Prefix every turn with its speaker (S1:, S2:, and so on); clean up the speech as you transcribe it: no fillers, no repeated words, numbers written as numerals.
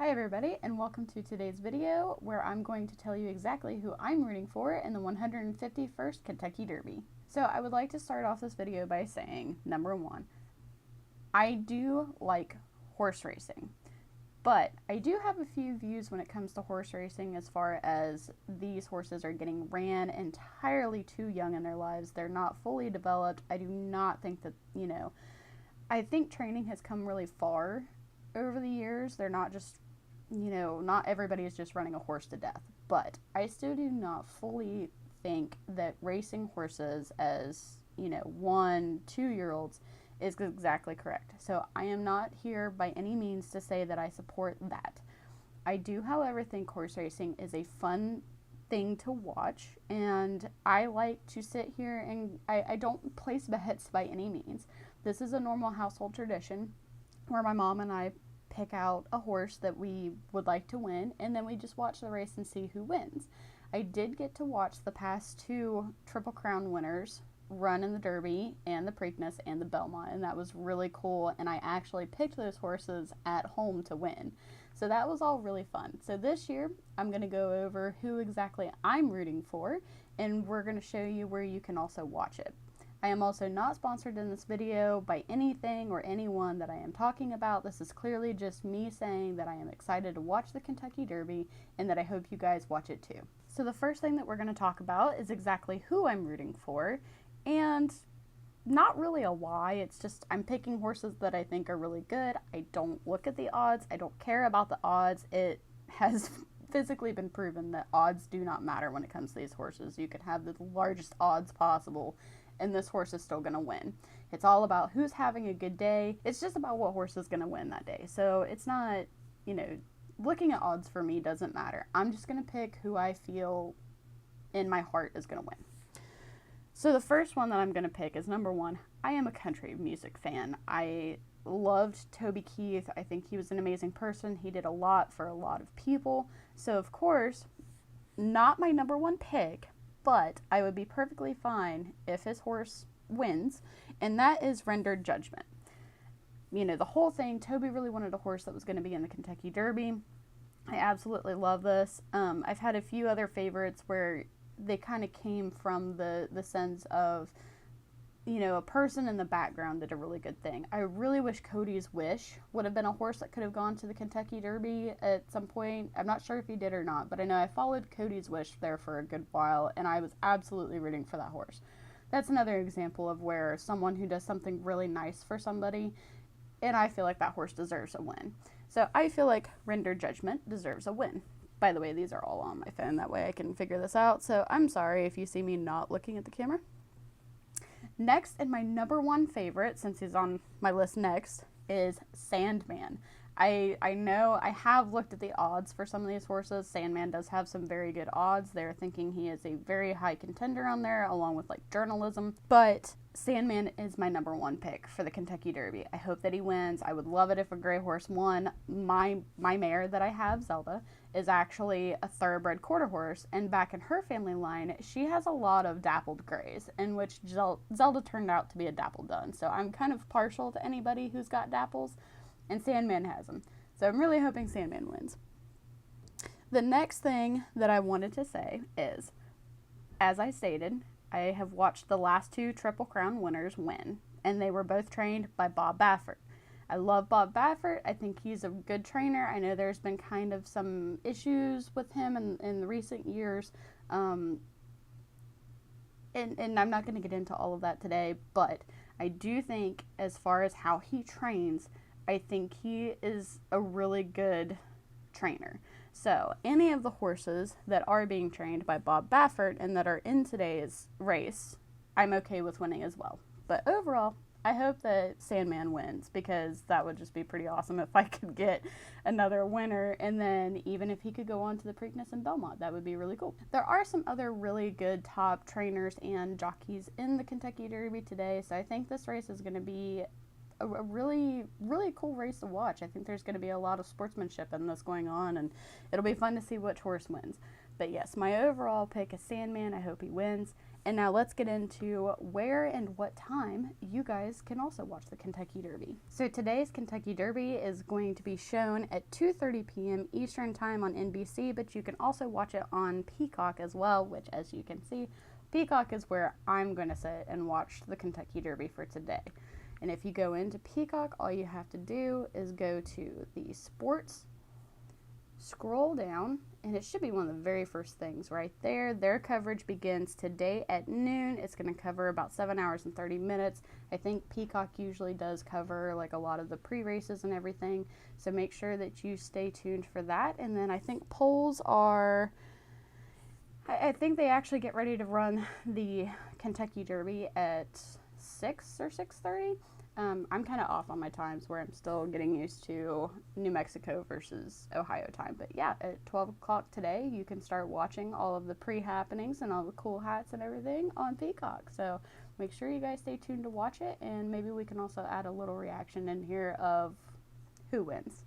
S1: Hi everybody, and welcome to today's video where I'm going to tell you exactly who I'm rooting for in the 151st Kentucky Derby. So I would like to start off this video by saying, number one, I do like horse racing, but I do have a few views when it comes to horse racing as far as these horses are getting ran entirely too young in their lives. They're not fully developed. I do not think that, I think training has come really far over the years. They're not just, not everybody is just running a horse to death, but I still do not fully think that racing horses as, 1-2-year-olds is exactly correct. So I am not here by any means to say that I support that. I do, however, think horse racing is a fun thing to watch, and I like to sit here and I don't place bets by any means. This is a normal household tradition where my mom and I pick out a horse that we would like to win, and then we just watch the race and see who wins. I did get to watch the past two Triple Crown winners run in the Derby and the Preakness and the Belmont, and that was really cool, and I actually picked those horses at home to win. So that was all really fun. So this year, I'm going to go over who exactly I'm rooting for, and we're going to show you where you can also watch it. I am also not sponsored in this video by anything or anyone that I am talking about. This is clearly just me saying that I am excited to watch the Kentucky Derby and that I hope you guys watch it too. So the first thing that we're going to talk about is exactly who I'm rooting for, and not really a why. It's just I'm picking horses that I think are really good. I don't look at the odds. I don't care about the odds. It has physically been proven that odds do not matter when it comes to these horses. You could have the largest odds possible and this horse is still going to win. It's all about who's having a good day. It's just about what horse is going to win that day. So it's not, looking at odds for me doesn't matter. I'm just going to pick who I feel in my heart is going to win. So the first one that I'm going to pick is number one. I am a country music fan. I loved Toby Keith. I think he was an amazing person. He did a lot for a lot of people. So of course, not my number one pick, but I would be perfectly fine if his horse wins, and that is Rendered Judgment. The whole thing, Toby really wanted a horse that was going to be in the Kentucky Derby. I absolutely love this. I've had a few other favorites where they kind of came from the sense of, a person in the background did a really good thing. I really wish Cody's Wish would have been a horse that could have gone to the Kentucky Derby at some point. I'm not sure if he did or not, but I know I followed Cody's Wish there for a good while, and I was absolutely rooting for that horse. That's another example of where someone who does something really nice for somebody, and I feel like that horse deserves a win. So I feel like Rendered Judgment deserves a win. By the way, these are all on my phone, that way I can figure this out, so I'm sorry if you see me not looking at the camera. Next, and my number one favorite, since he's on my list next, is Sandman. I know I have looked at the odds for some of these horses. Sandman does have some very good odds. They're thinking he is a very high contender on there, along with journalism. But Sandman is my number one pick for the Kentucky Derby. I hope that he wins. I would love it if a gray horse won. My mare that I have, Zelda, is actually a thoroughbred quarter horse, and back in her family line, she has a lot of dappled grays, in which Zelda turned out to be a dappled dun. So I'm kind of partial to anybody who's got dapples, and Sandman has them. So I'm really hoping Sandman wins. The next thing that I wanted to say is, as I stated, I have watched the last two Triple Crown winners win, and they were both trained by Bob Baffert. I love Bob Baffert. I think he's a good trainer. I know there's been kind of some issues with him in the recent years, and I'm not going to get into all of that today, but I do think as far as how he trains, I think he is a really good trainer. So any of the horses that are being trained by Bob Baffert and that are in today's race, I'm okay with winning as well. But overall, I hope that Sandman wins, because that would just be pretty awesome if I could get another winner, and then even if he could go on to the Preakness and Belmont, that would be really cool. There are some other really good top trainers and jockeys in the Kentucky Derby today, so I think this race is going to be a really, really cool race to watch. I think there's going to be a lot of sportsmanship in this going on, and it'll be fun to see which horse wins. But yes, my overall pick is Sandman. I hope he wins. And now let's get into where and what time you guys can also watch the Kentucky Derby. So today's Kentucky Derby is going to be shown at 2:30 p.m. Eastern Time on NBC, but you can also watch it on Peacock as well, which, as you can see, Peacock is where I'm going to sit and watch the Kentucky Derby for today. And if you go into Peacock, all you have to do is go to the sports, scroll down, and it should be one of the very first things right there. Their coverage begins today at noon. It's going to cover about 7 hours and 30 minutes. I think Peacock usually does cover like a lot of the pre-races and everything, so make sure that you stay tuned for that. And then I think polls are, I think they actually get ready to run the Kentucky Derby at 6 or 6:30. I'm kind of off on my times where I'm still getting used to New Mexico versus Ohio time. But yeah, at 12 o'clock today, you can start watching all of the pre-happenings and all the cool hats and everything on Peacock. So make sure you guys stay tuned to watch it, and maybe we can also add a little reaction in here of who wins.